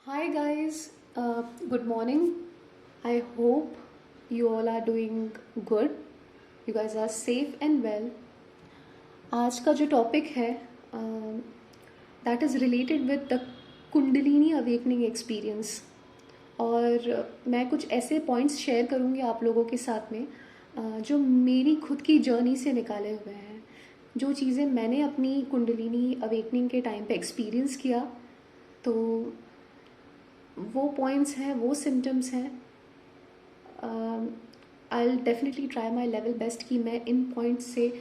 Hi guys, good morning. I hope you all are doing good. You guys are safe and well. आज का जो topic है that is related with the kundalini awakening experience. और मैं कुछ ऐसे points share करूँगी आप लोगों के साथ में जो मेरी खुद की जर्नी से निकाले हुए हैं, जो चीज़ें मैंने अपनी कुंडलिनी अवेकनिंग के टाइम पे एक्सपीरियंस किया। तो वो पॉइंट्स हैं, वो सिम्टम्स हैं। I will definitely try my level best कि मैं इन पॉइंट्स से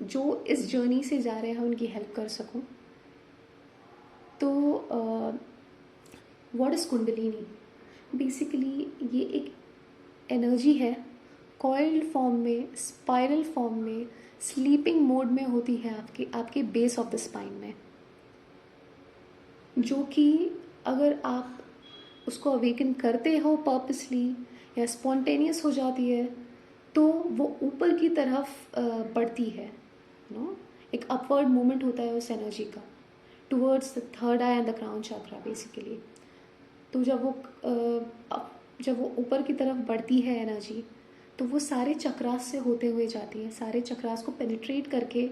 जो इस जर्नी से जा रहे हैं उनकी हेल्प कर सकूं। तो व्हाट इज़ कुंडलिनी? बेसिकली ये एक एनर्जी है, कॉइल्ड फॉर्म में, स्पाइरल फॉर्म में, स्लीपिंग मोड में होती है आपके आपके बेस ऑफ द स्पाइन में, जो कि अगर आप उसको अवेकन करते हो पर्पसली या स्पॉन्टेनियस हो जाती है तो वो ऊपर की तरफ बढ़ती है। नो, एक अपवर्ड मूवमेंट होता है उस एनर्जी का towards the third I and the crown chakra basically. तो जब वो ऊपर की तरफ बढ़ती है एनर्जी, तो वो सारे चक्रास से होते हुए जाती है, सारे चक्रास को पेनिट्रेट करके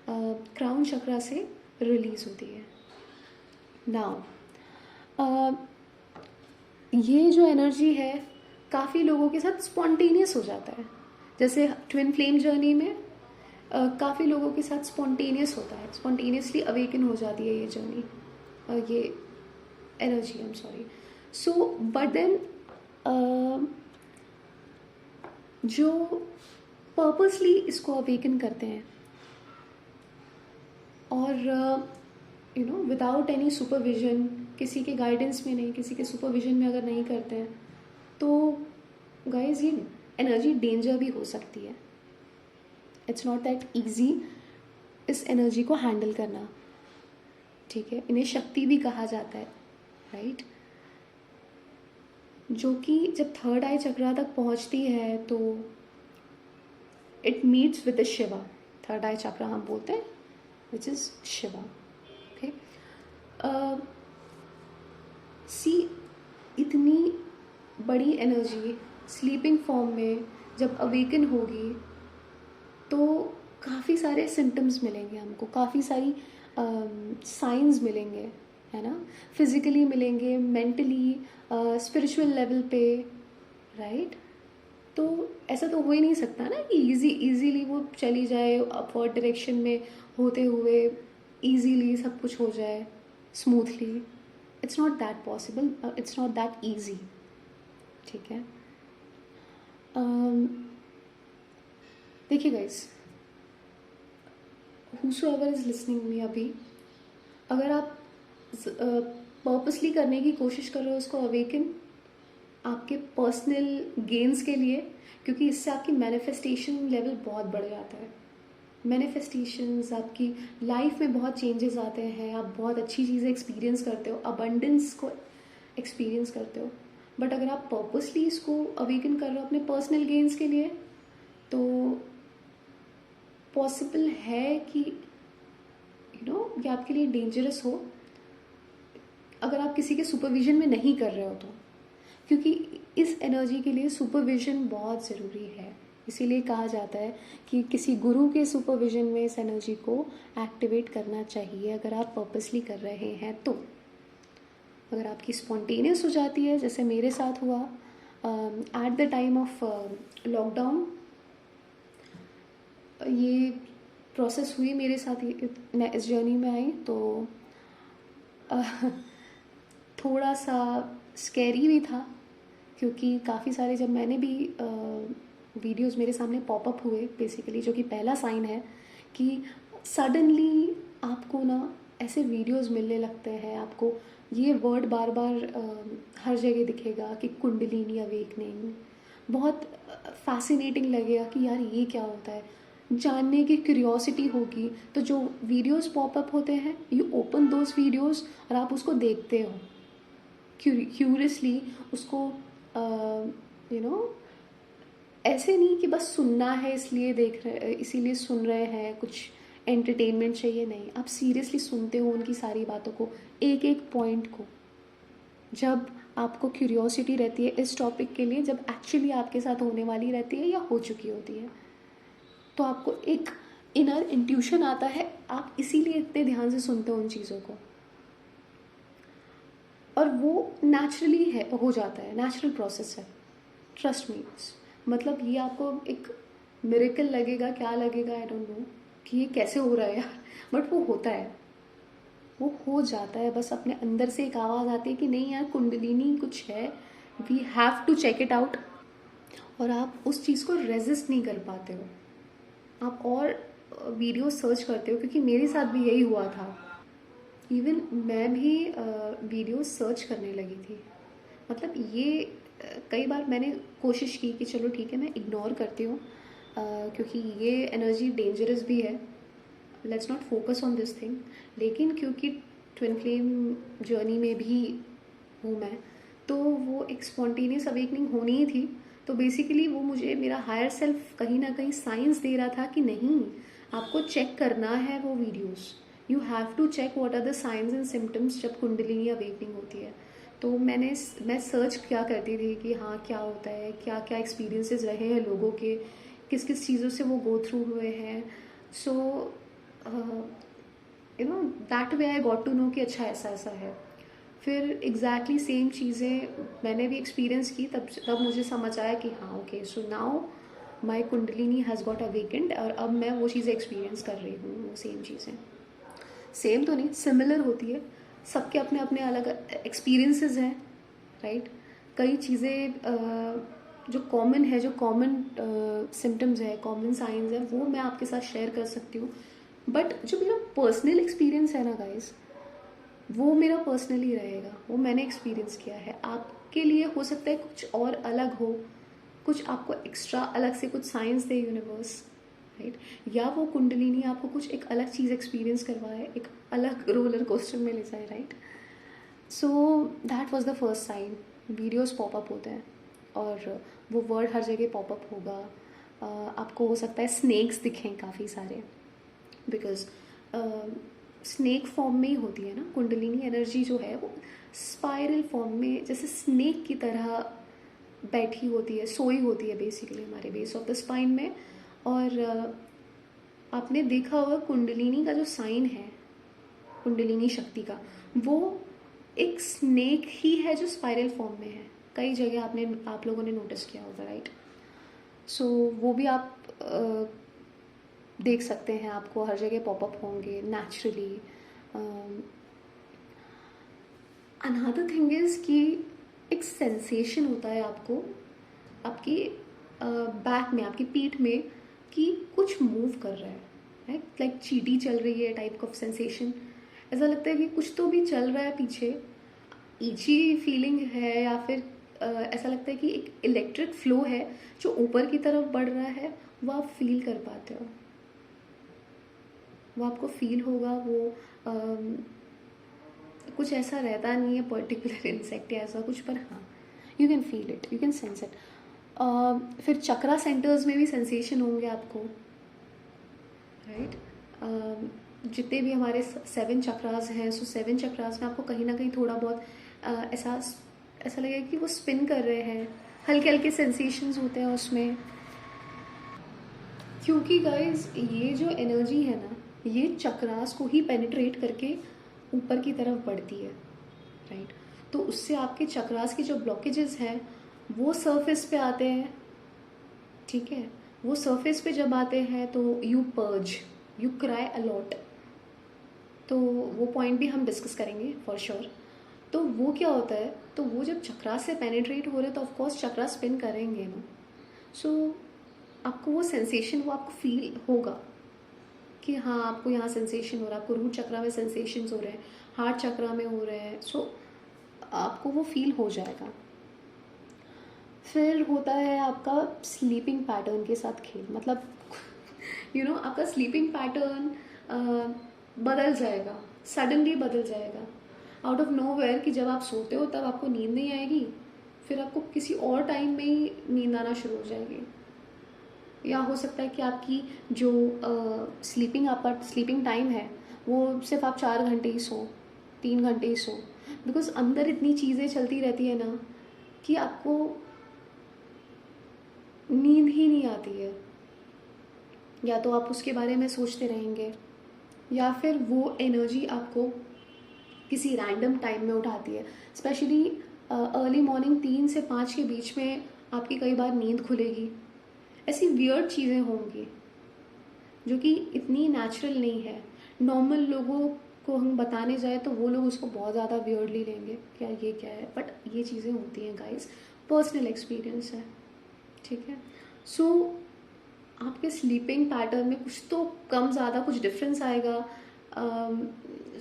क्राउन चक्रा से रिलीज होती है। नाउ ये जो एनर्जी है काफ़ी लोगों के साथ स्पॉन्टेनियस हो जाता है। जैसे ट्विन फ्लेम जर्नी में काफ़ी लोगों के साथ स्पॉन्टेनियस होता है, स्पॉन्टेनियसली अवेकन हो जाती है ये जर्नी, ये energy. I am sorry. So but then जो पर्पसली इसको अवेकन करते हैं और विदाउट एनी सुपरविजन, किसी के गाइडेंस में नहीं, किसी के सुपरविजन में अगर नहीं करते हैं तो गाइज ये एनर्जी डेंजर भी हो सकती है। इट्स नॉट दैट ईजी इस एनर्जी को हैंडल करना। ठीक है, इन्हें शक्ति भी कहा जाता है, राइट? जो कि जब थर्ड आई चक्रा तक पहुंचती है तो it meets with the Shiva. Third eye chakra हम बोलते हैं which is Shiva. Okay, see इतनी बड़ी एनर्जी स्लीपिंग फॉर्म में जब अवेकन होगी तो काफ़ी सारे सिम्टम्स मिलेंगे हमको, काफ़ी सारी साइंस मिलेंगे, है ना? फिजिकली मिलेंगे, मेंटली, स्पिरिचुअल लेवल पे, राइट? तो ऐसा तो हो ही नहीं सकता ना कि इजीली वो चली जाए अपवर्ड डायरेक्शन में होते हुए, इजीली सब कुछ हो जाए smoothly. It's not that possible, it's not that easy. ठीक है, देखिए guys, whosoever is listening me अभी, अगर आप पर्पसली करने की कोशिश कर रहे हो उसको अवेकन आपके पर्सनल गेन्स के लिए, क्योंकि इससे आपकी मैनिफेस्टेशन लेवल बहुत बढ़ जाता है। मैनिफेस्टेशंस, आपकी लाइफ में बहुत चेंजेस आते हैं, आप बहुत अच्छी चीज़ें एक्सपीरियंस करते हो, अबंडेंस को एक्सपीरियंस करते हो। बट अगर आप पर्पसली इसको अवेकन कर रहे हो अपने पर्सनल गेन्स के लिए तो पॉसिबल है कि ये आपके लिए डेंजरस हो अगर आप किसी के सुपरविजन में नहीं कर रहे हो तो, क्योंकि इस एनर्जी के लिए सुपरविजन बहुत ज़रूरी है। इसीलिए कहा जाता है कि किसी गुरु के सुपरविजन में इस एनर्जी को एक्टिवेट करना चाहिए अगर आप पर्पसली कर रहे हैं तो। अगर आपकी स्पॉन्टेनियस हो जाती है जैसे मेरे साथ हुआ at the time of lockdown, ये प्रोसेस हुई मेरे साथ, मैं इस जर्नी में आई तो थोड़ा सा स्कैरी भी था, क्योंकि काफ़ी सारे जब मैंने भी वीडियोस मेरे सामने पॉपअप हुए बेसिकली, जो कि पहला साइन है कि सडनली आपको ना ऐसे वीडियोस मिलने लगते हैं, आपको ये वर्ड बार बार हर जगह दिखेगा कि कुंडलिनी अवेकनिंग। बहुत फैसिनेटिंग लगेगा कि यार ये क्या होता है, जानने की क्यूरियोसिटी होगी। तो जो वीडियोस पॉपअप होते हैं, यू ओपन दोज वीडियोस और आप उसको देखते हो क्यूरियसली उसको, ऐसे नहीं कि बस सुनना है इसलिए देख रहे, इसीलिए सुन रहे हैं, कुछ एंटरटेनमेंट चाहिए, नहीं, आप सीरियसली सुनते हो उनकी सारी बातों को, एक एक पॉइंट को, जब आपको क्यूरियोसिटी रहती है इस टॉपिक के लिए, जब एक्चुअली आपके साथ होने वाली रहती है या हो चुकी होती है, तो आपको एक इनर इंट्यूशन आता है, आप इसीलिए इतने ध्यान से सुनते हो उन चीज़ों को, और वो नेचुरली है, हो जाता है, नेचुरल प्रोसेस है। Trust me. मतलब ये आपको एक मिरेकल लगेगा, क्या लगेगा आई डोंट नो कि ये कैसे हो रहा है यार, बट वो होता है, वो हो जाता है। बस अपने अंदर से एक आवाज़ आती है कि नहीं यार, कुंडलिनी कुछ है, we have to check it out, और आप उस चीज़ को रेजिस्ट नहीं कर पाते हो। आप और वीडियो सर्च करते हो, क्योंकि मेरे साथ भी यही हुआ था। इवन मैं भी वीडियो सर्च करने लगी थी। मतलब ये कई बार मैंने कोशिश की कि चलो ठीक है, मैं इग्नोर करती हूँ, क्योंकि ये एनर्जी डेंजरस भी है, let's not focus on this thing. लेकिन क्योंकि ट्विन फ्लेम जर्नी में भी हूँ मैं, तो वो एक स्पॉन्टेनियस अवेकनिंग होनी ही थी। तो बेसिकली वो मुझे मेरा हायर सेल्फ कहीं ना कहीं साइंस दे रहा था कि नहीं, आपको चेक करना है वो videos, you have to check what are the science and symptoms जब कुंडलिनी अवेकनिंग होती है। तो मैं सर्च क्या करती थी कि हाँ क्या होता है, क्या क्या एक्सपीरियंसेस रहे हैं लोगों के, किस किस चीज़ों से वो गो थ्रू हुए हैं। So you know that way I got to know कि अच्छा ऐसा ऐसा है। फिर एग्जैक्टली सेम चीज़ें मैंने भी एक्सपीरियंस की, तब तब मुझे समझ आया कि हाँ okay, so now my kundalini has got awakened, और अब मैं वो चीज़ें एक्सपीरियंस कर रही हूँ, वो सेम चीज़ें, सेम तो नहीं, सिमिलर होती है, सबके अपने अपने अलग एक्सपीरियंसेस हैं, राइट। कई चीज़ें जो कॉमन है, जो कॉमन सिम्टम्स है, कॉमन साइंस है, वो मैं आपके साथ शेयर कर सकती हूँ। बट जो मेरा पर्सनल एक्सपीरियंस है ना गाइस, वो मेरा पर्सनली रहेगा, वो मैंने एक्सपीरियंस किया है। आपके लिए हो सकता है कुछ और अलग हो, कुछ आपको एक्स्ट्रा अलग से कुछ साइंस दे यूनिवर्स, राइट, या वो कुंडलिनी आपको कुछ एक अलग चीज़ एक्सपीरियंस करवाए, एक अलग रोलर कोस्टर में ले जाए, right. So that was the first sign. Videos pop up होते हैं, और वो वर्ड हर जगह पॉपअप होगा। आपको हो सकता है स्नेक्स दिखें काफ़ी सारे, बिकॉज स्नेक फॉर्म में ही होती है ना कुंडलिनी एनर्जी जो है, वो स्पाइरल फॉर्म में जैसे स्नेक की तरह बैठी होती है, सोई होती है बेसिकली हमारे बेस ऑफ द स्पाइन में। और आपने देखा होगा कुंडलिनी का जो साइन है, कुंडलिनी शक्ति का, वो एक स्नेक ही है जो स्पाइरल फॉर्म में है। कई जगह आप लोगों ने नोटिस किया होगा, राइट। सो वो भी आप देख सकते हैं, आपको हर जगह पॉपअप होंगे नेचुरली। अनदर थिंग इज़ कि एक सेंसेशन होता है आपको आपकी बैक में, आपकी पीठ में, कि कुछ मूव कर रहा है, राइट, लाइक चीटी चल रही है टाइप ऑफ सेंसेशन। ऐसा लगता है कि कुछ तो भी चल रहा है पीछे, ईची फीलिंग है, या फिर ऐसा लगता है कि एक इलेक्ट्रिक फ्लो है जो ऊपर की तरफ बढ़ रहा है, वो आप फील कर पाते हो, वो आपको फील होगा। वो कुछ ऐसा रहता नहीं है पर्टिकुलर इंसेक्ट या ऐसा कुछ, पर हाँ you can feel it, you can sense it. फिर चक्रा सेंटर्स में भी सेंसेशन होंगे आपको, राइट। जितने भी हमारे 7 चक्रास हैं, सो 7 चक्रास में आपको कहीं ना कहीं थोड़ा बहुत ऐसा ऐसा लगेगा कि वो स्पिन कर रहे हैं, हल्के हल्के सेंसेशंस होते हैं उसमें। क्योंकि गाइज ये जो एनर्जी है ना, ये चक्रास को ही पेनिट्रेट करके ऊपर की तरफ बढ़ती है, राइट। तो उससे आपके चक्रास के जो ब्लॉकेजेस हैं वो सरफेस पे आते हैं, ठीक है। वो सरफेस पे जब आते हैं तो you purge, you cry a lot, तो वो पॉइंट भी हम डिस्कस करेंगे फॉर श्योर। तो वो क्या होता है, तो वो जब चक्रास से पेनिट्रेट हो रहे हैं तो ऑफकोर्स चक्रा स्पिन करेंगे ना। सो आपको वो सेंसेशन, वो आपको फील होगा कि हाँ आपको यहाँ सेंसेशन हो रहा है, आपको रूट चक्रा में सेंसेशंस हो रहे हैं, हार्ट चक्रा में हो रहे हैं। सो आपको वो फील हो जाएगा। फिर होता है आपका स्लीपिंग पैटर्न के साथ खेल, मतलब आपका स्लीपिंग पैटर्न बदल जाएगा, सडनली बदल जाएगा आउट ऑफ नोवेयर, कि जब आप सोते हो तब आपको नींद नहीं आएगी, फिर आपको किसी और टाइम में ही नींद आना शुरू हो जाएगी। या हो सकता है कि आपकी जो आपका स्लीपिंग टाइम है वो सिर्फ आप 4 घंटे ही सो, 3 घंटे ही सो, बिकॉज अंदर इतनी चीज़ें चलती रहती है ना कि आपको नींद ही नहीं आती है। या तो आप उसके बारे में सोचते रहेंगे, या फिर वो एनर्जी आपको किसी रैंडम टाइम में उठाती है। स्पेशली अर्ली मॉर्निंग 3 से 5 के बीच में आपकी कई बार नींद खुलेगी। ऐसी वियर्ड चीज़ें होंगी जो कि इतनी नेचुरल नहीं है। नॉर्मल लोगों को हम बताने जाए तो वो लोग उसको बहुत ज़्यादा वियर्डली लेंगे, क्या ये क्या है, बट ये चीज़ें होती हैं गाइस, पर्सनल एक्सपीरियंस है, ठीक है। सो आपके स्लीपिंग पैटर्न में कुछ तो कम ज़्यादा कुछ डिफरेंस आएगा।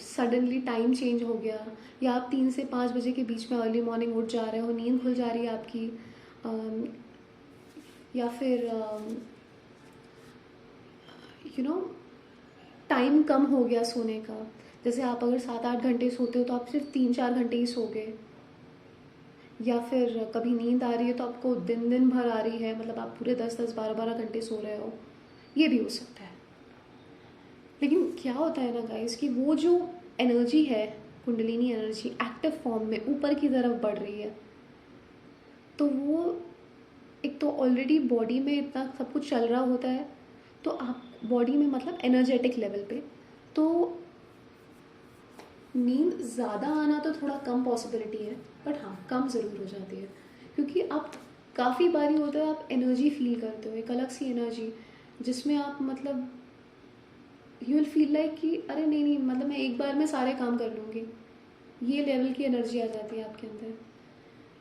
सडनली टाइम चेंज हो गया, या आप 3 से 5 बजे के बीच में अर्ली मॉर्निंग उठ जा रहे हो, नींद खुल जा रही है आपकी, या फिर टाइम कम हो गया सोने का। जैसे आप अगर 7-8 घंटे सोते हो तो आप सिर्फ 3-4 घंटे ही सो गए, या फिर कभी नींद आ रही है तो आपको दिन दिन भर आ रही है, मतलब आप पूरे 10-10 12-12 घंटे सो रहे हो, ये भी हो सकता है। लेकिन क्या होता है ना गाइस कि वो जो एनर्जी है, कुंडलिनी एनर्जी एक्टिव फॉर्म में ऊपर की तरफ बढ़ रही है, तो वो एक तो ऑलरेडी बॉडी में इतना सब कुछ चल रहा होता है, तो आप बॉडी में मतलब एनर्जेटिक लेवल पे, तो नींद ज़्यादा आना तो थोड़ा कम पॉसिबिलिटी है, बट हाँ कम ज़रूर हो जाती है। क्योंकि आप काफ़ी बारी होता है आप एनर्जी फील करते हो, एक अलग सी एनर्जी, जिसमें आप मतलब यू विल फील लाइक कि अरे नहीं नहीं, मतलब मैं एक बार में सारे काम कर लूँगी, ये लेवल की एनर्जी आ जाती है आपके अंदर।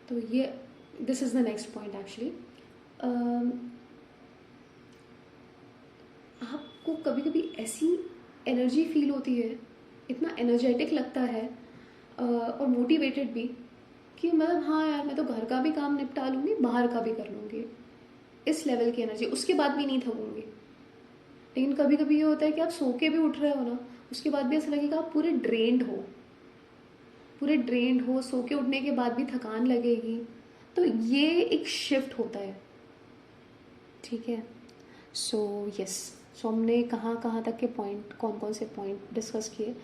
तो ये this is the next point actually. आपको कभी कभी ऐसी एनर्जी फील होती है, इतना एनर्जेटिक लगता है और मोटिवेटेड भी, कि मतलब हाँ यार मैं तो घर का भी काम निपटा लूँगी, बाहर का भी कर लूँगी, इस लेवल की एनर्जी, उसके बाद भी नहीं थकूँगी। लेकिन कभी कभी ये होता है कि आप सो के भी उठ रहे हो ना, उसके बाद भी ऐसा लगेगा आप पूरे ड्रेन्ड हो, पूरे ड्रेन्ड हो, सो के उठने के बाद भी थकान लगेगी। तो ये एक शिफ्ट होता है, ठीक है। सो यस, सो हमने कहाँ कहाँ तक के पॉइंट, कौन कौन से पॉइंट डिस्कस किए।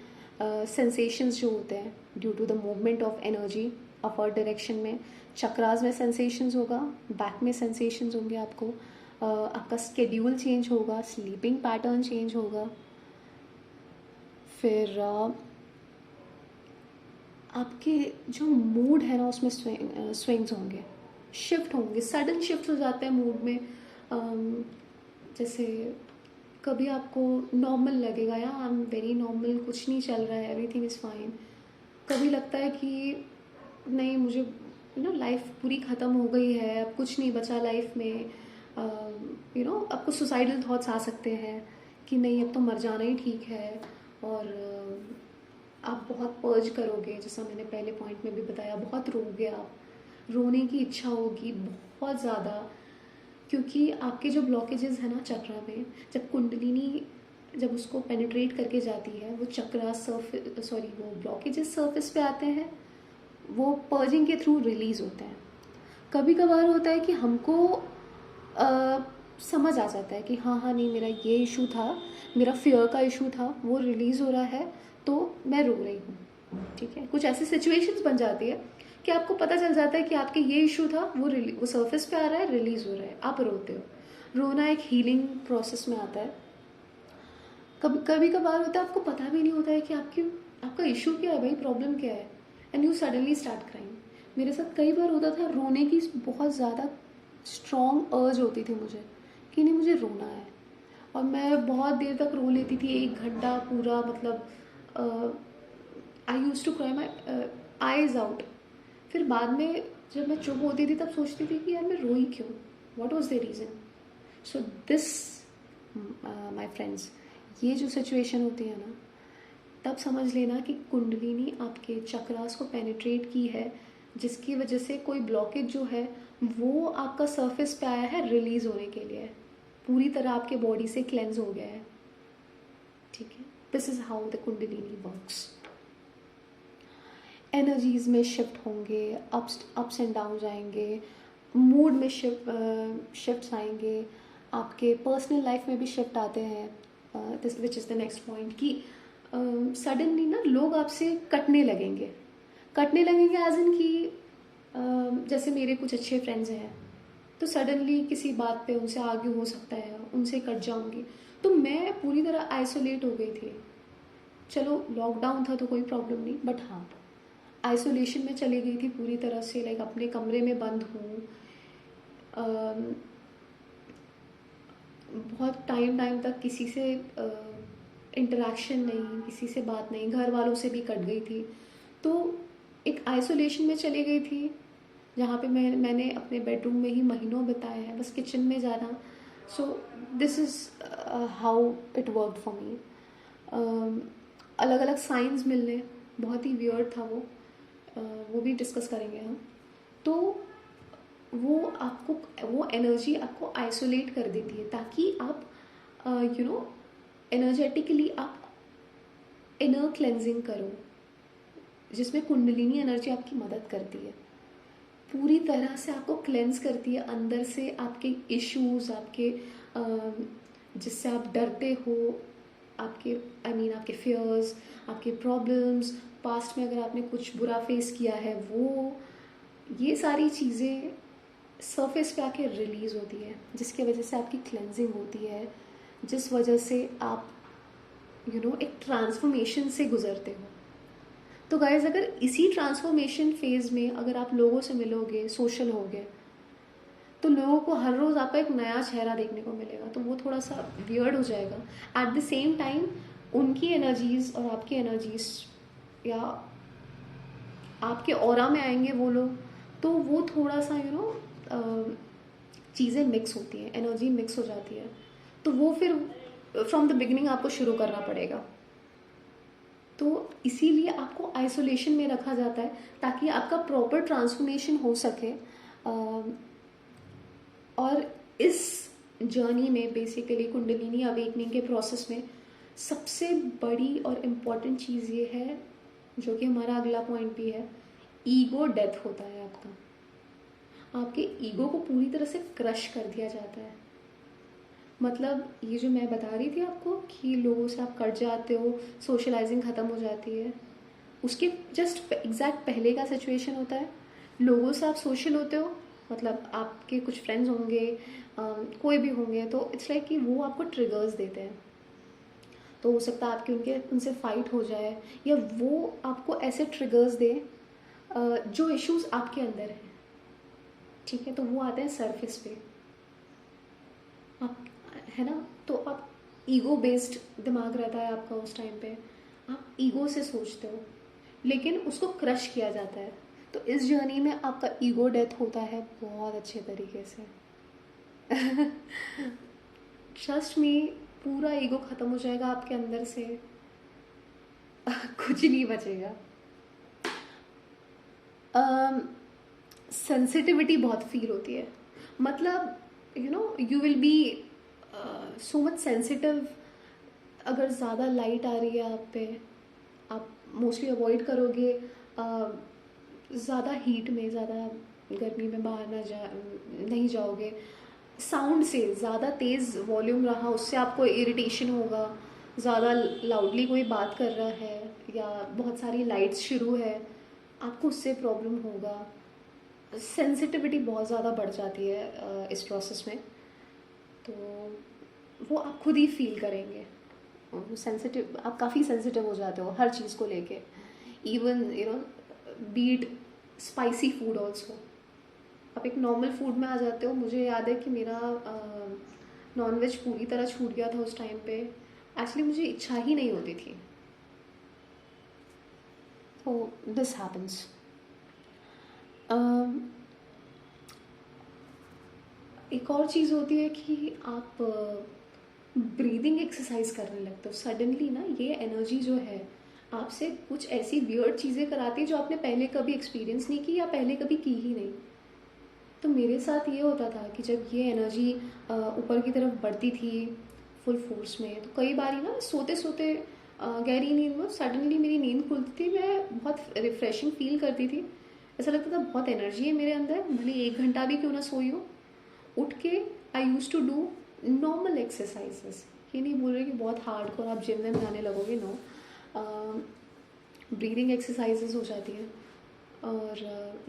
सेंसेशंस जो होते हैं due to the movement of energy upward direction में, चक्रास में सेंसेशंस होगा, बैक में सेंसेशंस होंगे आपको, आपका स्केड्यूल चेंज होगा, स्लीपिंग पैटर्न चेंज होगा, फिर आपके जो मूड है ना उसमें स्विंग्स होंगे, शिफ्ट होंगे, सडन शिफ्ट हो जाते हैं मूड में। जैसे कभी आपको नॉर्मल लगेगा, या आई एम वेरी नॉर्मल, कुछ नहीं चल रहा है, एवरीथिंग इज़ फाइन। कभी लगता है कि नहीं, मुझे लाइफ पूरी ख़त्म हो गई है, अब कुछ नहीं बचा लाइफ में। आपको सुसाइडल थॉट्स आ सकते हैं कि नहीं अब तो मर जाना ही ठीक है, और आप बहुत पर्ज करोगे, जैसा मैंने पहले पॉइंट में भी बताया, बहुत रोगे आप, रोने की इच्छा होगी बहुत ज़्यादा। क्योंकि आपके जो ब्लॉकेजेस है ना चक्रा में, जब कुंडलिनी जब उसको पेनिट्रेट करके जाती है, वो चक्रा वो ब्लॉकेजेस सरफेस पे आते हैं, वो पर्जिंग के थ्रू रिलीज होते हैं। कभी कभार होता है कि हमको समझ आ जाता है कि हाँ हाँ नहीं, मेरा ये इशू था, मेरा फियर का इशू था, वो रिलीज़ हो रहा है, तो मैं रो रही हूँ, ठीक है। कुछ ऐसी सिचुएशंस बन जाती है कि आपको पता चल जाता है कि आपके ये इशू था, वो सरफेस पे आ रहा है, रिलीज़ हो रहा है, आप रोते हो। रोना एक हीलिंग प्रोसेस में आता है। कभी कभार होता है आपको पता भी नहीं होता है कि आपका इशू क्या है भाई, प्रॉब्लम क्या है, and you suddenly start crying. मेरे साथ कई बार होता था, रोने की बहुत ज़्यादा स्ट्रॉन्ग अर्ज होती थी मुझे कि नहीं मुझे रोना है, और मैं बहुत देर तक रो लेती थी, 1 घंटा पूरा, मतलब I use to cry my eyes out. फिर बाद में जब मैं चुप होती थी तब सोचती थी कि यार मैं रोई क्यों, what was the reason. So this my friends, ये जो सिचुएशन होती है ना, तब समझ लेना कि कुंडलिनी आपके चक्रास को पेनिट्रेट की है, जिसकी वजह से कोई ब्लॉकेज जो है वो आपका सरफेस पे आया है रिलीज होने के लिए, पूरी तरह आपके बॉडी से क्लेंज हो गया है, ठीक है। This is how the kundalini works. Energies में शिफ्ट होंगे, अप्स एंड डाउन आएंगे, मूड में शिफ्ट्स आएंगे, आपके पर्सनल लाइफ में भी शिफ्ट आते हैं। This which is the next point कि सडनली ना लोग आपसे कटने लगेंगे, कटने लगेंगे एज इन कि जैसे मेरे कुछ अच्छे फ्रेंड्स हैं, तो सडनली किसी बात पे उनसे आर्ग्यू हो सकता है, उनसे कट जाऊंगी। तो मैं पूरी तरह आइसोलेट हो गई थी। चलो लॉकडाउन था तो कोई प्रॉब्लम नहीं, बट हाँ, आइसोलेशन में चली गई थी पूरी तरह से, लाइक अपने कमरे में बंद हूँ। बहुत टाइम टाइम तक किसी से इंटरेक्शन नहीं, किसी से बात नहीं, घर वालों से भी कट गई थी। तो एक आइसोलेशन में चली गई थी, जहाँ पे मैंने अपने बेडरूम में ही महीनों बिताए हैं, बस किचन में जाना। So this is how it work for me. अलग अलग साइंस मिलने, बहुत ही वियर्ड था वो। वो भी डिस्कस करेंगे हम। तो वो आपको, वो एनर्जी आपको आइसोलेट कर देती है, ताकि आप एनर्जेटिकली आप इनर क्लेंजिंग करो, जिसमें कुंडलिनी एनर्जी आपकी मदद करती है, पूरी तरह से आपको क्लेंस करती है अंदर से। आपके इश्यूज, आपके जिससे आप डरते हो, आपके आपके फियर्स, आपके प्रॉब्लम्स, पास्ट में अगर आपने कुछ बुरा फेस किया है वो, ये सारी चीज़ें सरफेस पे आके रिलीज़ होती है, जिसकी वजह से आपकी क्लेंजिंग होती है, जिस वजह से आप एक ट्रांसफॉर्मेशन से गुजरते हो। तो गाइज, अगर इसी ट्रांसफॉर्मेशन फेज में अगर आप लोगों से मिलोगे, सोशल होगे, तो लोगों को हर रोज़ आपका एक नया चेहरा देखने को मिलेगा, तो वो थोड़ा सा वियर्ड हो जाएगा। एट द सेम टाइम उनकी एनर्जीज और आपकी एनर्जीज, या आपके ऑरा में आएंगे वो लोग, तो वो थोड़ा सा चीज़ें मिक्स होती हैं, एनर्जी मिक्स हो जाती है। तो वो फिर फ्रॉम द बिगिनिंग आपको शुरू करना पड़ेगा। तो इसीलिए आपको आइसोलेशन में रखा जाता है, ताकि आपका प्रॉपर ट्रांसफॉर्मेशन हो सके। और इस जर्नी में बेसिकली कुंडलिनी अवेकनिंग के प्रोसेस में सबसे बड़ी और इम्पॉर्टेंट चीज़ ये है, जो कि हमारा अगला पॉइंट भी है, ईगो डेथ होता है आपका। आपके ईगो को पूरी तरह से क्रश कर दिया जाता है। मतलब ये जो मैं बता रही थी आपको कि लोगों से आप कट जाते हो, सोशलाइजिंग ख़त्म हो जाती है, उसके जस्ट एग्जैक्ट पहले का सिचुएशन होता है। लोगों से आप सोशल होते हो, मतलब आपके कुछ फ्रेंड्स होंगे, कोई भी होंगे, तो इट्स लाइक कि वो आपको ट्रिगर्स देते हैं। तो हो सकता है आपके उनसे फाइट हो जाए, या वो आपको ऐसे ट्रिगर्स दे जो इश्यूज आपके अंदर हैं, ठीक है, तो वो आते हैं सरफेस पे। आप, है ना, तो आप ईगो बेस्ड दिमाग रहता है आपका उस टाइम पे, आप ईगो से सोचते हो, लेकिन उसको क्रश किया जाता है। तो इस जर्नी में आपका ईगो डेथ होता है बहुत अच्छे तरीके से। ट्रस्ट मी, पूरा ईगो खत्म हो जाएगा आपके अंदर से, कुछ नहीं बचेगा। सेंसिटिविटी बहुत फील होती है, मतलब you will B so much sensitive. अगर ज़्यादा लाइट आ रही है आप पे, आप मोस्टली अवॉइड करोगे। ज़्यादा हीट में, ज़्यादा गर्मी में बाहर नहीं जाओगे। साउंड से, ज़्यादा तेज़ वॉल्यूम रहा उससे आपको इरिटेशन होगा। ज़्यादा लाउडली कोई बात कर रहा है, या बहुत सारी लाइट्स शुरू है, आपको उससे प्रॉब्लम होगा। सेंसिटिविटी बहुत ज़्यादा बढ़ जाती है इस प्रोसेस में, तो वो आप खुद ही फील करेंगे। सेंसिटिव, आप काफ़ी सेंसिटिव हो जाते हो हर चीज़ को लेके, even bit spicy food also. आप एक नॉर्मल फूड में आ जाते हो। मुझे याद है कि मेरा नॉनवेज पूरी तरह छूट गया था उस टाइम पे। एक्चुअली मुझे इच्छा ही नहीं होती थी। तो दिस हैपन्स। एक और चीज़ होती है कि आप ब्रीदिंग एक्सरसाइज करने लगते हो सडनली ना। ये एनर्जी जो है आपसे कुछ ऐसी वियर्ड चीज़ें कराती है जो आपने पहले कभी एक्सपीरियंस नहीं की, या पहले कभी की ही नहीं। तो मेरे साथ ये होता था कि जब ये एनर्जी ऊपर की तरफ बढ़ती थी फुल फोर्स में, तो कई बार ना सोते सोते गहरी नींद में सडनली मेरी नींद खुलती थी। मैं बहुत रिफ्रेशिंग फील करती थी, ऐसा लगता था बहुत एनर्जी है मेरे अंदर, भले 1 घंटा भी क्यों ना सोई हो। उठ के I use to do normal exercises. ये नहीं बोल रहे कि बहुत हार्ड आप जिम में जाने लगोगे, नो। ब्रीदिंग एक्सरसाइजेस हो जाती है, और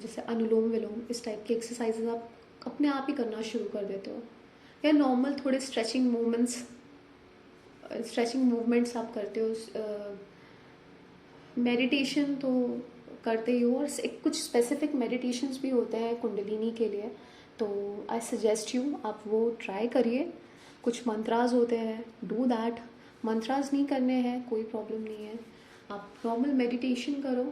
जैसे अनुलोम विलोम इस टाइप की एक्सरसाइजेज आप अपने आप ही करना शुरू कर देते हो, या नॉर्मल थोड़े स्ट्रेचिंग मूवमेंट्स आप करते हो। मेडिटेशन तो करते ही हो, और एक कुछ स्पेसिफिक मेडिटेशंस भी होते हैं कुंडलिनी के लिए, तो आई सजेस्ट यू आप वो ट्राई करिए। कुछ मंत्रास होते हैं, डू दैट। मंत्रास नहीं करने हैं कोई प्रॉब्लम नहीं है, आप नॉर्मल मेडिटेशन करो।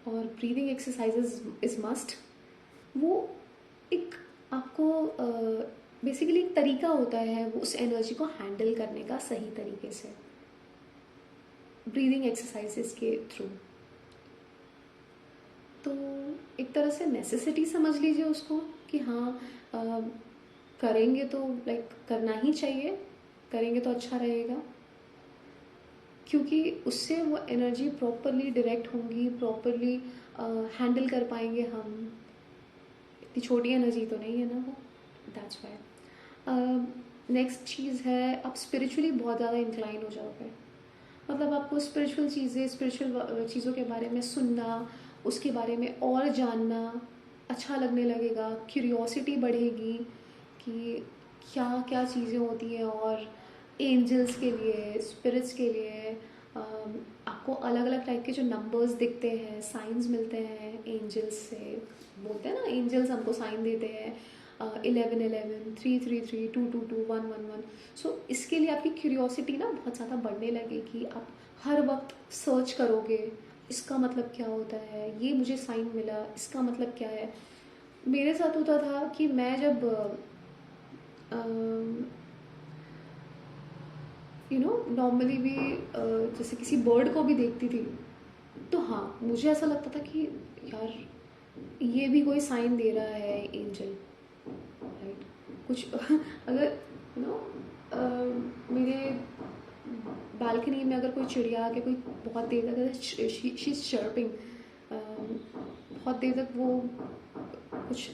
और ब्रीदिंग एक्सरसाइजेज इज मस्ट। वो एक आपको बेसिकली एक तरीका होता है वो उस एनर्जी को हैंडल करने का सही तरीके से, ब्रीदिंग एक्सरसाइजेस के थ्रू। तो एक तरह से नेसेसिटी समझ लीजिए उसको कि हाँ, करेंगे तो लाइक करना ही चाहिए, करेंगे तो अच्छा रहेगा, क्योंकि उससे वो एनर्जी प्रॉपरली डायरेक्ट होंगी, प्रॉपरली हैंडल कर पाएंगे हम। इतनी छोटी एनर्जी तो नहीं है ना वो, दैट्स वाई। नेक्स्ट चीज़ है, आप स्पिरिचुअली बहुत ज़्यादा इंक्लाइन हो जाओगे। मतलब आपको स्पिरिचुअल चीज़ों के बारे में सुनना, उसके बारे में और जानना अच्छा लगने लगेगा, क्यूरियोसिटी बढ़ेगी कि क्या क्या चीज़ें होती हैं। और एंजल्स के लिए, स्पिरिट्स के लिए आपको अलग अलग टाइप के जो नंबर्स दिखते हैं, साइंस मिलते हैं एंजल्स से। बोलते हैं ना, एंजल्स हमको साइन देते हैं 1111, 333, 222, 111। सो इसके लिए आपकी क्यूरियोसिटी ना बहुत ज़्यादा बढ़ने लगेगी। आप हर वक्त सर्च करोगे, इसका मतलब क्या होता है, ये मुझे साइन मिला, इसका मतलब क्या है। मेरे साथ होता था कि मैं जब नॉर्मली भी जैसे किसी बर्ड को भी देखती थी, तो हाँ मुझे ऐसा लगता था कि यार ये भी कोई साइन दे रहा है एंजल, राइट। कुछ अगर मेरे बालकनी में अगर कोई चिड़िया आके कोई बहुत देर तक शी इज शर्पिंग, बहुत देर तक वो कुछ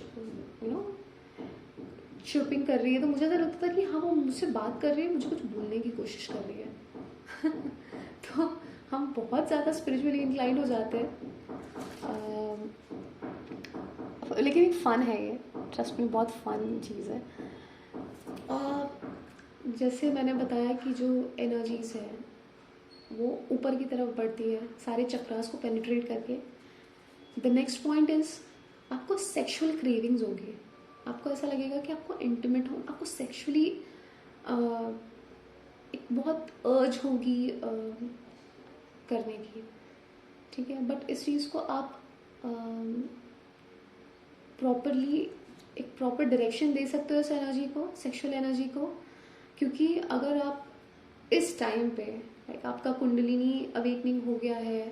शिपिंग कर रही है, तो मुझे ऐसा लगता था कि हाँ वो मुझसे बात कर रही है, मुझे कुछ बोलने की कोशिश कर रही है। तो हम बहुत ज़्यादा स्पिरिचुअली इंक्लाइंड हो जाते हैं। लेकिन एक फ़न है ये, ट्रस्ट में बहुत फ़न चीज़ है। जैसे मैंने बताया कि जो एनर्जीज़ है वो ऊपर की तरफ बढ़ती है सारे चक्रास को पेनिट्रेट करके। द नेक्स्ट पॉइंट इज़ आपको सेक्सुअल क्रेविंग्स होगी। आपको ऐसा लगेगा कि आपको इंटीमेट हो, आपको सेक्सुअली एक बहुत अर्ज होगी करने की, ठीक है। बट इस चीज़ को आप प्रॉपरली एक प्रॉपर डायरेक्शन दे सकते हो इस एनर्जी को, सेक्सुअल एनर्जी को। क्योंकि अगर आप इस टाइम पे लाइक आपका कुंडलिनी अवेकनिंग हो गया है,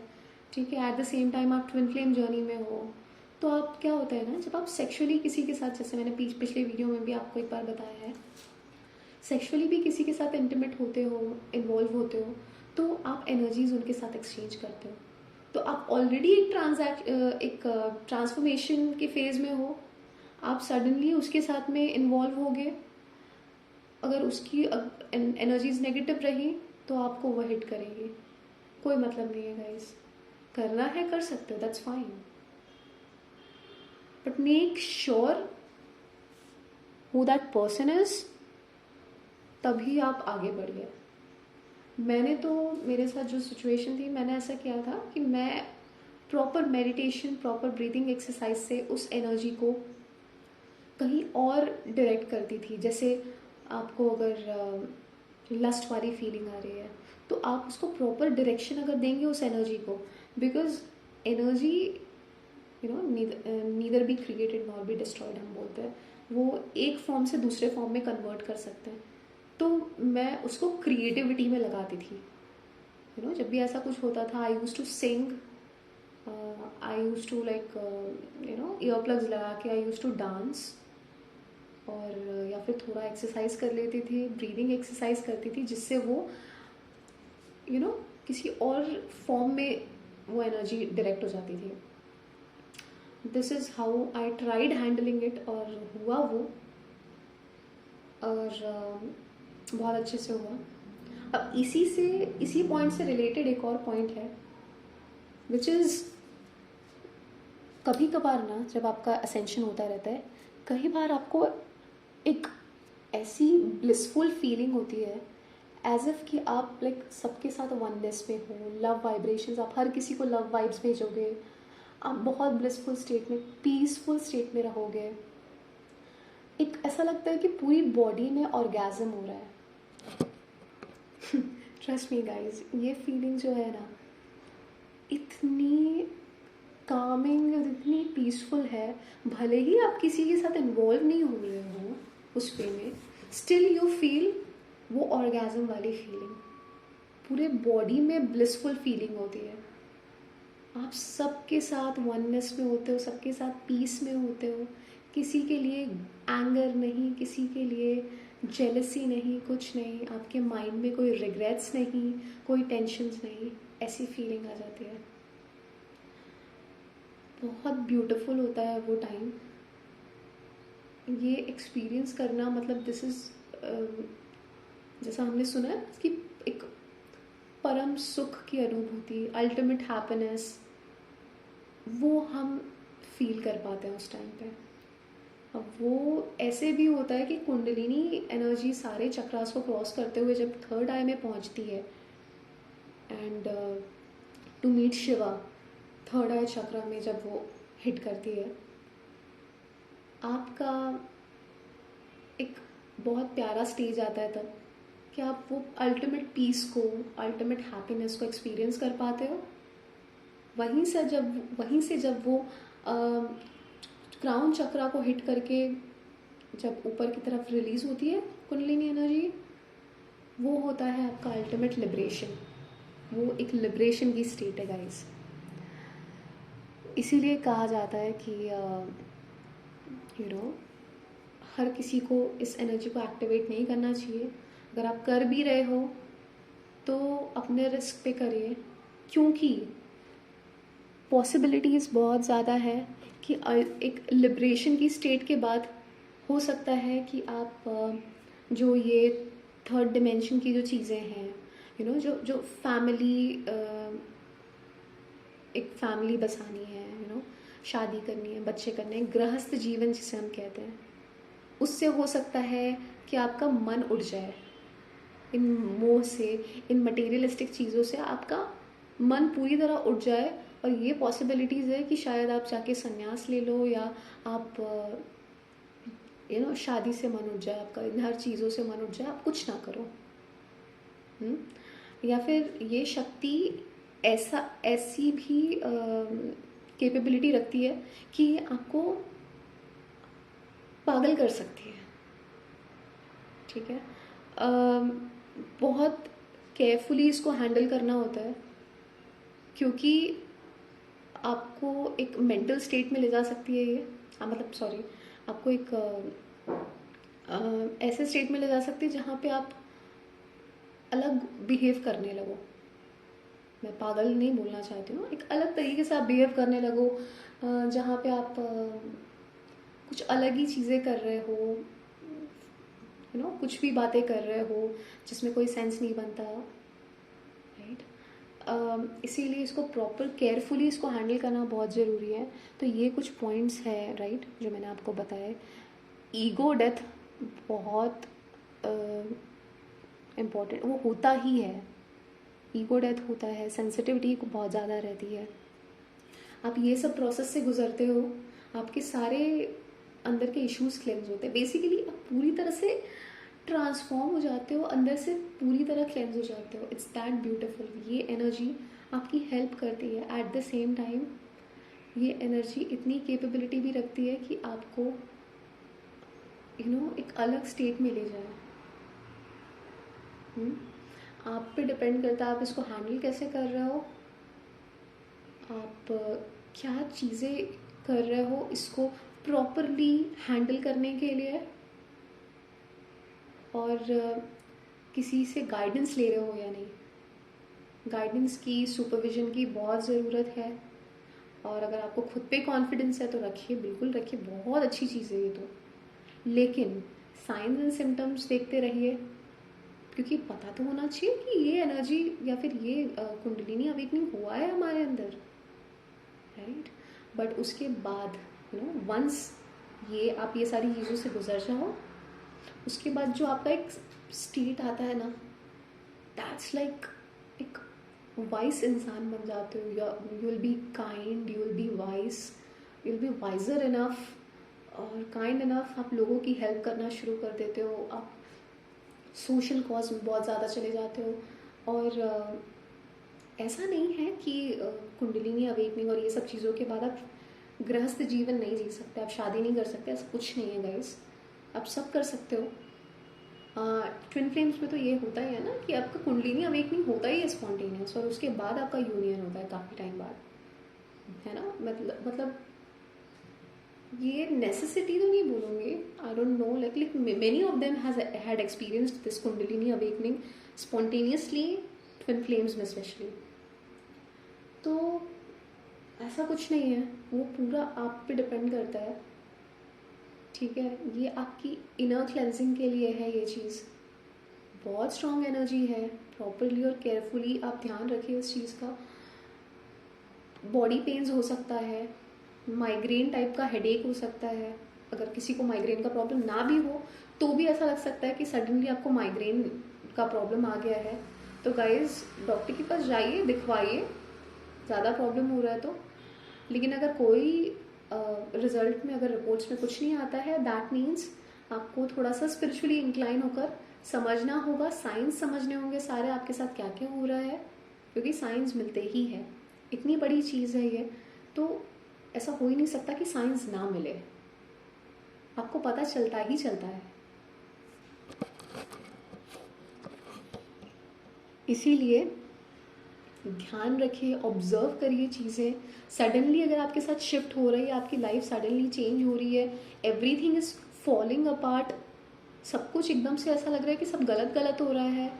ठीक है, एट द सेम टाइम आप ट्विन फ्लेम जर्नी में हो, तो आप क्या होता है ना, जब आप सेक्सुअली किसी के साथ, जैसे मैंने पिछले वीडियो में भी आपको एक बार बताया है, सेक्सुअली भी किसी के साथ इंटीमेट होते हो, इन्वॉल्व होते हो, तो आप एनर्जीज उनके साथ एक्सचेंज करते हो। तो आप ऑलरेडी एक ट्रांसफॉर्मेशन के फेज में हो, आप सडनली उसके साथ में इन्वॉल्व हो गए, अगर उसकी एनर्जीज नेगेटिव रही तो आपको वह हिट करेगी। कोई मतलब नहीं है गाइस, करना है कर सकते हो, that's fine, but make sure who that person is, तभी आप आगे बढ़िए। मैंने तो, मेरे साथ जो सिचुएशन थी, मैंने ऐसा किया था कि मैं proper meditation, proper breathing exercise से उस एनर्जी को कहीं और डायरेक्ट करती थी। जैसे आपको अगर लस्ट वाली फीलिंग आ रही है, तो आप उसको प्रॉपर डायरेक्शन अगर देंगे उस एनर्जी को, because energy neither be created nor be destroyed, हम बोलते हैं, वो एक फॉर्म से दूसरे फॉर्म में कन्वर्ट कर सकते हैं। तो मैं उसको क्रिएटिविटी में लगाती थी। जब भी ऐसा कुछ होता था, I use to sing, I use to like ear plugs लगा के आई यूज टू डांस, और या फिर थोड़ा एक्सरसाइज कर लेती थी, ब्रीदिंग एक्सरसाइज करती थी, जिससे वो किसी और फॉर्म में वो एनर्जी डायरेक्ट हो जाती थी। This is how I tried handling it, और हुआ वो, और बहुत अच्छे से हुआ। अब इसी पॉइंट से रिलेटेड एक और पॉइंट है विच इज़ कभी कभार ना, जब आपका असेंशन होता रहता है, कई बार आपको एक ऐसी ब्लिसफुल फीलिंग होती है एज इफ़ कि आप लाइक सबके साथ वननेस में हो, लव वाइब्रेशंस, आप हर किसी को लव वाइब्स भेजोगे, आप बहुत ब्लिसफुल स्टेट में, पीसफुल स्टेट में रहोगे। एक ऐसा लगता है कि पूरी बॉडी में ऑर्गेज़म हो रहा है। ट्रस्ट मी गाइज, ये फीलिंग जो है ना, इतनी कामिंग और इतनी पीसफुल है। भले ही आप किसी के साथ इन्वॉल्व नहीं हो रहे हो उस वे में, स्टिल यू फील वो ऑर्गेज़म वाली फीलिंग, पूरे बॉडी में ब्लिसफुल फीलिंग होती है। आप सबके साथ वननेस में होते हो, सबके साथ पीस में होते हो, किसी के लिए एंगर नहीं, किसी के लिए जेलसी नहीं, कुछ नहीं, आपके माइंड में कोई रिग्रेट्स नहीं, कोई टेंशन्स नहीं, ऐसी फीलिंग आ जाती है। बहुत ब्यूटीफुल होता है वो टाइम। ये एक्सपीरियंस करना, मतलब दिस इज़, जैसा हमने सुना है कि एक परम सुख की अनुभूति, अल्टीमेट हैप्पीनेस, वो हम फील कर पाते हैं उस टाइम पे। अब वो ऐसे भी होता है कि कुंडलिनी एनर्जी सारे चक्रास को क्रॉस करते हुए जब थर्ड आई में पहुंचती है and to meet Shiva, third eye chakra में जब वो हिट करती है, आपका एक बहुत प्यारा स्टेज आता है तब कि आप वो अल्टीमेट पीस को, अल्टीमेट हैप्पीनेस को एक्सपीरियंस कर पाते हो। वहीं से जब वो क्राउन चक्रा को हिट करके जब ऊपर की तरफ रिलीज होती है कुंडलिनी एनर्जी, वो होता है आपका अल्टीमेट लिबरेशन। वो एक लिबरेशन की स्टेट है गाइस। इसीलिए कहा जाता है कि यू नो हर किसी को इस एनर्जी को एक्टिवेट नहीं करना चाहिए। अगर आप कर भी रहे हो तो अपने रिस्क पे करिए, क्योंकि पॉसिबिलिटीज़ बहुत ज़्यादा है कि एक लिबरेशन की स्टेट के बाद हो सकता है कि आप जो ये थर्ड डिमेंशन की जो चीज़ें हैं, जो फैमिली, एक फैमिली बसानी है, शादी करनी है, बच्चे करने हैं, गृहस्थ जीवन जिसे हम कहते हैं, उससे हो सकता है कि आपका मन उड़ जाए इन मोह से, इन मटेरियलिस्टिक चीज़ों से आपका मन पूरी तरह उड़ जाए। और ये पॉसिबिलिटीज़ है कि शायद आप जाके संन्यास ले लो, या आप शादी से मन उठ जाए आपका, इन हर चीज़ों से मन उठ जाए, आप कुछ ना करो। या फिर ये शक्ति ऐसी भी कैपेबिलिटी रखती है कि आपको पागल कर सकती है। ठीक है, बहुत केयरफुली इसको हैंडल करना होता है, क्योंकि आपको एक मेंटल स्टेट में ले जा सकती है ये, मतलब सॉरी, आपको एक ऐसे स्टेट में ले जा सकती है जहाँ पे आप अलग बिहेव करने लगो। मैं पागल नहीं बोलना चाहती हूँ, एक अलग तरीके से आप बिहेव करने लगो, जहाँ पे आप कुछ अलग ही चीज़ें कर रहे हो, कुछ भी बातें कर रहे हो जिसमें कोई सेंस नहीं बनता, राइट। इसीलिए इसको प्रॉपर केयरफुली इसको हैंडल करना बहुत ज़रूरी है। तो ये कुछ पॉइंट्स है, राइट, जो मैंने आपको बताया। ईगो डेथ बहुत इम्पॉर्टेंट, वो होता ही है, ईगो डेथ होता है, सेंसिटिविटी बहुत ज़्यादा रहती है। आप ये सब प्रोसेस से गुजरते हो, आपके सारे अंदर के इश्यूज क्लेंज होते हैं, बेसिकली आप पूरी तरह से ट्रांसफॉर्म हो जाते हो, अंदर से पूरी तरह क्लेंज हो जाते हो। It's that beautiful. ये एनर्जी आपकी हेल्प करती है। एट द सेम टाइम ये एनर्जी इतनी कैपेबिलिटी भी रखती है कि आपको एक अलग स्टेट में ले जाए। आप पे डिपेंड करता है आप इसको हैंडल कैसे कर रहे हो, आप क्या चीज़ें कर रहे हो इसको प्रॉपरली हैंडल करने के लिए, और किसी से गाइडेंस ले रहे हो या नहीं। गाइडेंस की, सुपरविजन की बहुत ज़रूरत है। और अगर आपको खुद पे कॉन्फिडेंस है तो रखिए, बिल्कुल रखिए, बहुत अच्छी चीज़ है ये तो। लेकिन साइंस एंड सिम्टम्स देखते रहिए, क्योंकि पता तो होना चाहिए कि ये एनर्जी या फिर ये कुंडलिनी अवेकनिंग हुआ है हमारे अंदर, राइट। बट उसके बाद वंस ये आप ये सारी चीज़ों से गुजर जाओ, उसके बाद जो आपका एक स्टेट आता है ना, दैट्स लाइक एक वाइस इंसान बन जाते हो। You will be kind, you will be wise, you will be wiser enough और काइंड इनफ। आप लोगों की हेल्प करना शुरू कर देते हो, आप सोशल कॉज में बहुत ज़्यादा चले जाते हो। और ऐसा नहीं है कि कुंडलिनी अवेकनिंग और ये सब चीज़ों के बाद आप गृहस्थ जीवन नहीं जी सकते, आप शादी नहीं कर सकते, ऐसा कुछ नहीं है गाइस, आप सब कर सकते हो। ट्विन फ्लेम्स में तो ये होता ही है ना कि आपका कुंडलिनी अवेकनिंग होता ही है स्पॉन्टेनियस, और उसके बाद आपका यूनियन होता है काफ़ी टाइम बाद, है ना। मतलब ये नेसेसिटी तो नहीं बोलूँगी, I don't know, like many of them had experienced this kundalini awakening spontaneously, twin flames में स्पेशली। तो ऐसा कुछ नहीं है, वो पूरा आप पे डिपेंड करता है, ठीक है। ये आपकी इनर क्लेंजिंग के लिए है, ये चीज़ बहुत स्ट्रॉन्ग एनर्जी है। प्रॉपरली और केयरफुली आप ध्यान रखिए उस चीज़ का। बॉडी पेन्स हो सकता है, माइग्रेन टाइप का हेडेक हो सकता है। अगर किसी को माइग्रेन का प्रॉब्लम ना भी हो तो भी ऐसा लग सकता है कि सडनली आपको माइग्रेन का प्रॉब्लम आ गया है, तो गाइज डॉक्टर के पास जाइए, दिखवाइए, ज़्यादा प्रॉब्लम हो रहा है तो। लेकिन अगर कोई रिजल्ट में, अगर रिपोर्ट्स में कुछ नहीं आता है, दैट मीन्स आपको थोड़ा सा स्पिरिचुअली इंक्लाइन होकर समझना होगा, साइंस समझने होंगे सारे आपके साथ क्या क्या हो रहा है, क्योंकि साइंस मिलते ही है, इतनी बड़ी चीज़ है ये, तो ऐसा हो ही नहीं सकता कि साइंस ना मिले, आपको पता चलता ही चलता है। इसीलिए ध्यान रखिए, ऑब्जर्व करिए चीज़ें। सडनली अगर आपके साथ शिफ्ट हो रही है, आपकी लाइफ सडनली चेंज हो रही है, एवरीथिंग इज फॉलिंग अपार्ट, सब कुछ एकदम से ऐसा लग रहा है कि सब गलत गलत हो रहा है,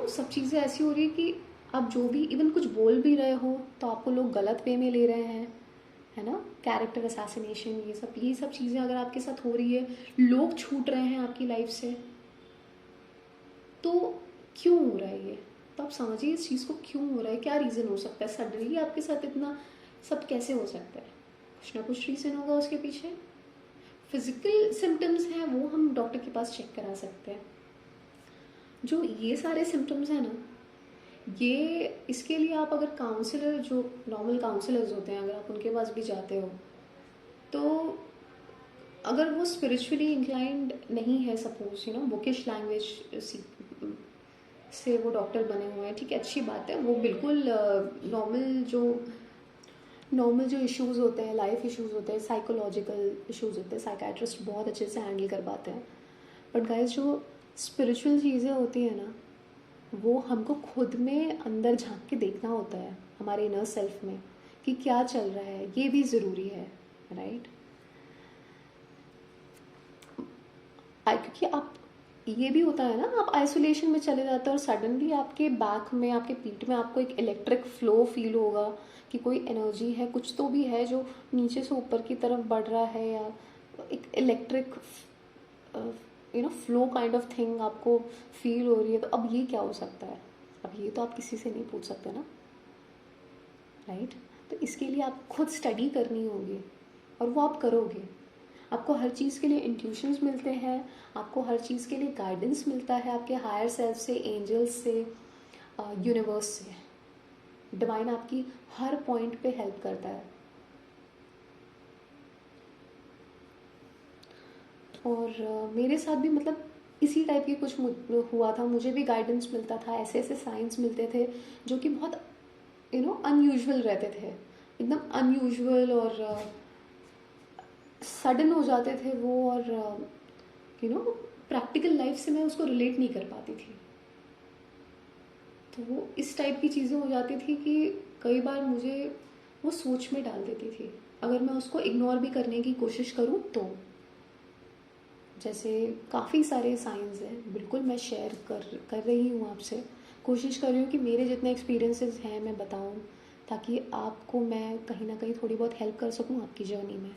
सब चीज़ें ऐसी हो रही है कि आप जो भी इवन कुछ बोल भी रहे हो तो आपको लोग गलत वे में ले रहे हैं, है ना। कैरेक्टर असैसिनेशन, ये सब चीज़ें अगर आपके साथ हो रही है, लोग छूट रहे हैं आपकी लाइफ से, तो क्यों हो रहा है ये, तो आप समझिए इस चीज़ को क्यों हो रहा है, क्या रीज़न हो सकता है, सडनली आपके साथ इतना सब कैसे हो सकता है, कुछ ना कुछ रीज़न होगा उसके पीछे। फिजिकल सिम्टम्स हैं वो हम डॉक्टर के पास चेक करा सकते हैं। जो ये सारे सिम्टम्स हैं ना, ये इसके लिए आप अगर काउंसलर, जो नॉर्मल काउंसलर्स होते हैं, अगर आप उनके पास भी जाते हो, तो अगर वो स्पिरिचुअली इंक्लाइंड नहीं है, सपोज बुकिश लैंग्वेज से वो डॉक्टर बने हुए हैं, ठीक है, अच्छी बात है, वो बिल्कुल नॉर्मल जो इश्यूज़ होते हैं, लाइफ इश्यूज़ होते हैं, साइकोलॉजिकल इश्यूज़ होते हैं, साइकाट्रिस्ट बहुत अच्छे से हैंडल कर पाते हैं। बट गाइस, जो स्पिरिचुअल चीज़ें होती हैं ना, वो हमको खुद में अंदर झांक के देखना होता है, हमारे इनर सेल्फ में, कि क्या चल रहा है, ये भी ज़रूरी है, राइट। क्योंकि आप, ये भी होता है ना, आप आइसोलेशन में चले जाते हैं और सडनली आपके बैक में, आपके पीठ में आपको एक इलेक्ट्रिक फ्लो फील होगा कि कोई एनर्जी है, कुछ तो भी है जो नीचे से ऊपर की तरफ बढ़ रहा है, या एक electric flow kind of thing आपको फील हो रही है। तो अब ये क्या हो सकता है, अब ये तो आप किसी से नहीं पूछ सकते ना, राइट। तो इसके लिए आप खुद स्टडी करनी होगी, और वो आप करोगे। आपको हर चीज़ के लिए इंट्यूशंस मिलते हैं, आपको हर चीज़ के लिए गाइडेंस मिलता है, आपके हायर सेल्फ से, एंजल्स से, यूनिवर्स से। डिवाइन आपकी हर पॉइंट पे हेल्प करता है। और मेरे साथ भी मतलब इसी टाइप की कुछ हुआ था, मुझे भी गाइडेंस मिलता था, ऐसे ऐसे साइंस मिलते थे जो कि बहुत अनयूजुअल रहते थे, एकदम अनयूजुअल, और सडन हो जाते थे वो, और प्रैक्टिकल लाइफ से मैं उसको रिलेट नहीं कर पाती थी। तो वो इस टाइप की चीज़ें हो जाती थी कि कई बार मुझे वो सोच में डाल देती थी, अगर मैं उसको इग्नोर भी करने की कोशिश करूँ तो। जैसे काफ़ी सारे साइंस हैं, बिल्कुल मैं शेयर कर रही हूँ आपसे, कोशिश कर रही हूँ कि मेरे जितने एक्सपीरियंसेस हैं मैं बताऊँ, ताकि आपको मैं कहीं ना कहीं थोड़ी बहुत हेल्प कर सकूँ आपकी जर्नी में।